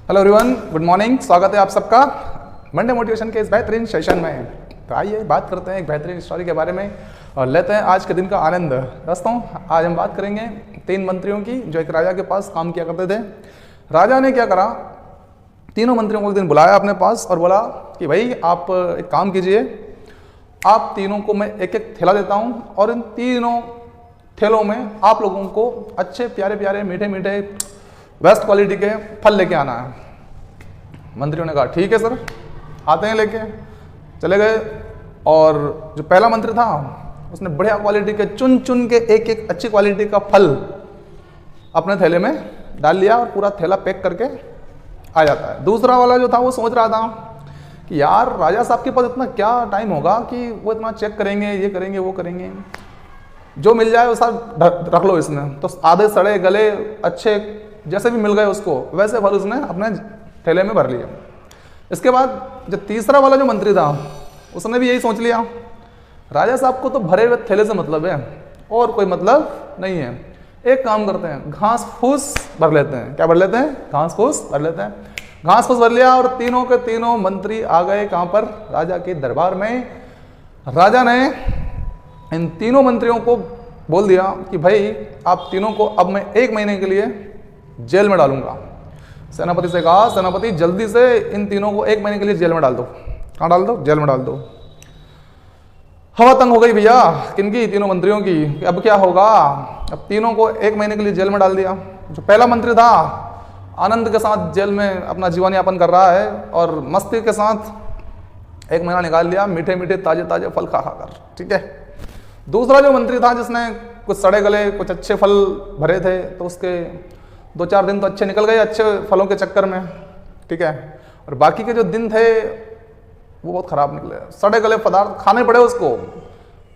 Hello everyone, good morning. स्वागत है आप सबका मंडे मोटिवेशन के इस बेहतरीन सेशन में। तो आइए बात करते हैं एक बेहतरीन स्टोरी के बारे में और लेते हैं आज के दिन का आनंद। दोस्तों, आज हम बात करेंगे 3 मंत्रियों की जो एक राजा के पास काम किया करते थे। राजा ने क्या करा, तीनों मंत्रियों को एक दिन बुलाया अपने पास और बोला कि भाई आप एक काम कीजिए, आप तीनों को मैं एक एक थैला देता हूँ और इन तीनों थैलों में आप लोगों को अच्छे प्यारे प्यारे मीठे मीठे बेस्ट क्वालिटी के फल लेके आना है। मंत्रियों ने कहा ठीक है सर, आते हैं लेके। चले गए और जो पहला मंत्री था उसने बढ़िया क्वालिटी के चुन चुन के एक एक अच्छी क्वालिटी का फल अपने थैले में डाल लिया और पूरा थैला पैक करके आ जाता है। दूसरा वाला जो था वो सोच रहा था कि यार राजा साहब के पास इतना क्या टाइम होगा कि वो इतना चेक करेंगे, ये करेंगे, वो करेंगे, जो मिल जाए वो सब रख लो इसमें। तो आधे सड़े गले अच्छे जैसे भी मिल गए उसको वैसे फल उसने अपने थैले में भर लिया। इसके बाद जो तीसरा वाला जो मंत्री था उसने भी यही सोच लिया, राजा साहब को तो भरे हुए थैले से मतलब है और कोई मतलब नहीं है। एक काम करते हैं, घास फूस भर लेते हैं। क्या भर लेते हैं? घास फूस भर लेते हैं। घास फूस भर लिया और तीनों के तीनों मंत्री आ गए कहाँ पर? राजा के दरबार में। राजा ने इन तीनों मंत्रियों को बोल दिया कि भाई आप तीनों को अब मैं 1 महीने के लिए जेल में डालूंगा। सेनापति से कहा, सेनापति जल्दी से इन तीनों को 1 महीने के लिए जेल में डाल दो। कहाँ डाल दो? जेल में डाल दो। हवा तंग हो गई भैया किनकी? तीनों मंत्रियों की। अब क्या होगा? अब तीनों को 1 महीने के लिए जेल में डाल दिया। जो पहला मंत्री था आनंद के साथ जेल में अपना जीवन यापन कर रहा है और मस्ती के साथ 1 महीना निकाल लिया मीठे मीठे ताजे ताजे फल खा खाकर। ठीक है। दूसरा जो मंत्री था जिसने कुछ सड़े गले कुछ अच्छे फल भरे थे तो उसके 2-4 दिन तो अच्छे निकल गए अच्छे फलों के चक्कर में। ठीक है। और बाकी के जो दिन थे वो बहुत खराब निकले, सड़े गले पदार्थ खाने पड़े उसको।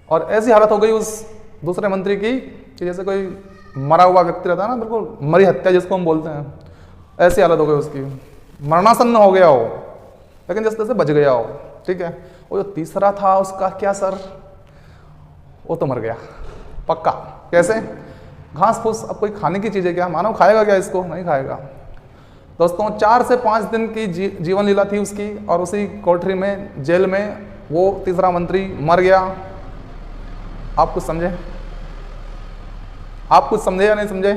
और ऐसी हालत हो गई उस दूसरे मंत्री की कि जैसे कोई मरा हुआ व्यक्ति रहता है ना, बिल्कुल मरी हत्या जिसको हम बोलते हैं, ऐसी हालत हो गई उसकी, मरणासन्न हो गया हो, लेकिन जिस तरह से बच गया हो। ठीक है। वो जो तीसरा था उसका क्या सर? वो तो मर गया पक्का। कैसे? घास फूस अब कोई खाने की चीज़ है क्या? मानव खाएगा क्या इसको? नहीं खाएगा। दोस्तों 4 से 5 दिन की जीवन लीला थी उसकी और उसी कोठरी में जेल में वो तीसरा मंत्री मर गया। आप कुछ समझे? आप कुछ समझे या नहीं समझे?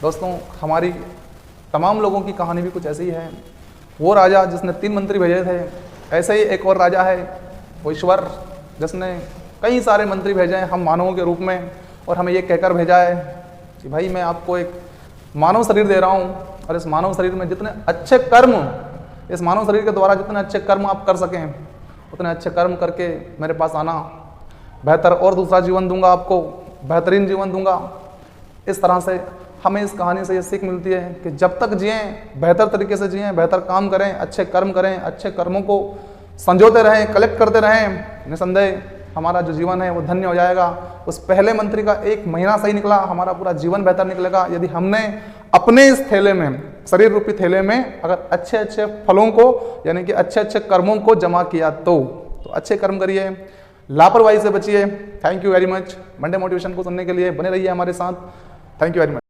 दोस्तों हमारी तमाम लोगों की कहानी भी कुछ ऐसी ही है। वो राजा जिसने 3 मंत्री भेजे थे, ऐसे ही एक और राजा है वो ईश्वर जिसने कई सारे मंत्री भेजे हैं हम मानवों के रूप में और हमें ये कहकर भेजा है कि भाई मैं आपको एक मानव शरीर दे रहा हूँ और इस मानव शरीर में जितने अच्छे कर्म, इस मानव शरीर के द्वारा जितने अच्छे कर्म आप कर सकें उतने अच्छे कर्म करके मेरे पास आना, बेहतर और दूसरा जीवन दूंगा आपको, बेहतरीन जीवन दूंगा। इस तरह से हमें इस कहानी से ये सीख मिलती है कि जब तक जिएँ बेहतर तरीके से जिएँ, बेहतर काम करें, अच्छे कर्म करें, अच्छे कर्मों को संजोते रहें, कलेक्ट करते रहें, निसंदेह हमारा जो जीवन है वो धन्य हो जाएगा। उस पहले मंत्री का 1 महीना सही निकला, हमारा पूरा जीवन बेहतर निकलेगा यदि हमने अपने इस थैले में, शरीर रूपी थैले में अगर अच्छे अच्छे फलों को यानी कि अच्छे अच्छे कर्मों को जमा किया तो अच्छे कर्म करिए, लापरवाही से बचिए। Thank you very much. Monday motivation को सुनने के लिए बने रहिए हमारे साथ। Thank you very much.